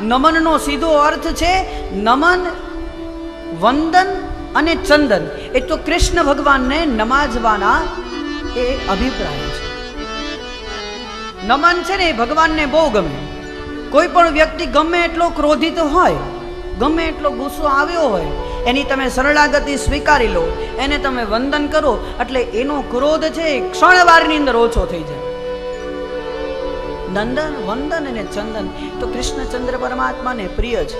નમનનો સીધો અર્થ છે નમન, વંદન અને ચંદન. એ તો કૃષ્ણ ભગવાનને નમાજવાના એ અભિપ્રાય છે. નમન છે ને એ ભગવાનને બહુ ગમે. કોઈ પણ વ્યક્તિ ગમે એટલો ક્રોધિત હોય, ગમે એટલો ગુસ્સો આવ્યો હોય, એની તમે શરણાગતિ સ્વીકારી લો, એને તમે વંદન કરો એટલે એનો ક્રોધ છે એ ક્ષણવારની અંદર ઓછો થઈ જાય. નંદન, વંદન અને ચંદન તો કૃષ્ણચંદ્ર પરમાત્માને પ્રિય છે.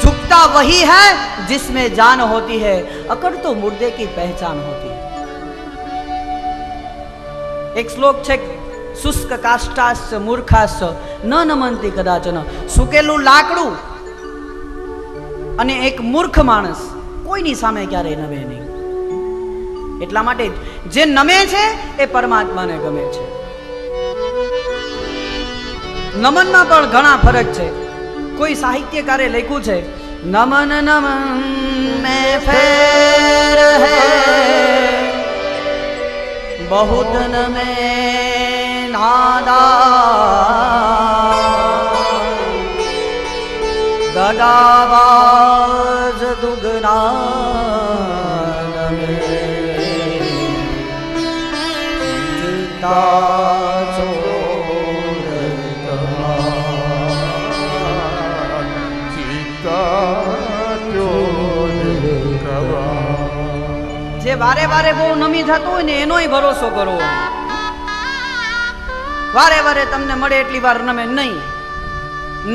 झुकता वही है जिसमें जान होती है, अकड़ तो मुर्दे की पहचान होती है. एक श्लोक છે, શુષ્ક કાષ્ટાસ્ચ મૂર્ખાસ્ચ ન નમંતી કદાચન. સુકેલું લાકડું અને એક મૂર્ખ માણસ કોઈની સામે ક્યારેય નમે નહીં. એટલા માટે જે નમે છે એ પરમાત્માને ગમે છે. નમનમાં પણ ઘણા ફરક છે. કોઈ સાહિત્યકારે લખ્યું છે, નમન નમન મેં ફેર હૈ, बहुत नमे नादा, गदावाज दुगना नमे, गीता चोर જે વારે વારે બહુ નમી થતું હોય ને એનોય ભરોસો કરવો. વારે વારે તમને મળે એટલી વાર નમે નહીં.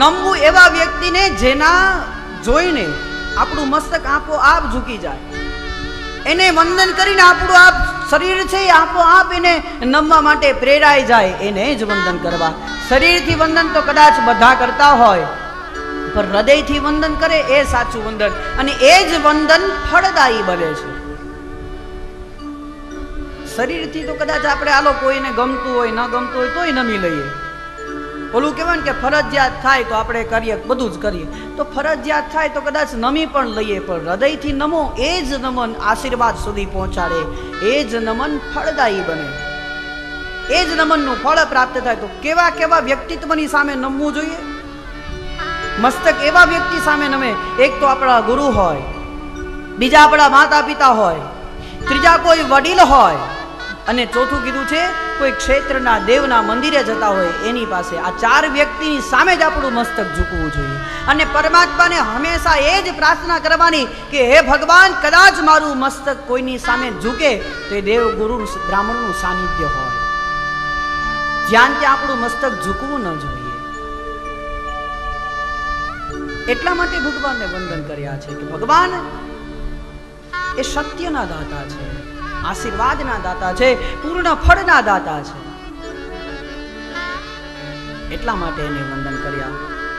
નમવું એવા વ્યક્તિને જેના જોઈને આપણું મસ્તક આપોઆપ ઝૂકી જાય. એને વંદન કરીને આપણું આપ શરીર છે એ આપોઆપ એને નમવા માટે પ્રેરાઈ જાય. એને જ વંદન કરવા. શરીરથી વંદન તો કદાચ બધા કરતા હોય, પણ હૃદયથી વંદન કરે એ સાચું વંદન, અને એ જ વંદન ફળદાયી બને છે. શરીરથી તો કદાચ આપણે આલો કોઈને ગમતું હોય ન ગમતું હોય તોય નમી લઈએ. ઓલું કહેવાય ને કે ફરજિયાત થાય તો આપણે કરીએ, બધું જ કરીએ. તો ફરજિયાત થાય તો કદાચ નમી પણ લઈએ, પણ હૃદયથી નમો એ જ નમન આશીર્વાદ સુધી પહોંચાડે. એ જ નમન ફળદાયી બને. એ જ નમનનું ફળ પ્રાપ્ત થાય. તો કેવા કેવા વ્યક્તિત્વની સામે નમવું જોઈએ? મસ્તક એવા વ્યક્તિ સામે નમે, એક તો આપણા ગુરુ હોય, બીજા આપણા માતા પિતા હોય, ત્રીજા કોઈ વડીલ હોય, અને ચોથું કીધું છે કોઈ ક્ષેત્રના દેવના મંદિરે જતા હોય એની પાસે. આ ચાર વ્યક્તિની સામે જ આપણું મસ્તક ઝૂકવું જોઈએ. અને પરમાત્માને હંમેશા એ જ પ્રાર્થના કરવાની કે હે ભગવાન, કદાચ મારું મસ્તક કોઈની સામે ઝૂકે તો એ દેવ ગુરુ બ્રાહ્મણનું સાનિધ્ય હોય. જ્યાં ત્યાં આપણું મસ્તક ઝૂકવું ન જોઈએ. એટલા માટે ભગવાનને વંદન કર્યા છે કે ભગવાન એ સત્યના દાતા છે, આશીર્વાદના દાતા છે, પૂર્ણ ફળના દાતા છે. એટલા માટે એને વંદન કર્યા.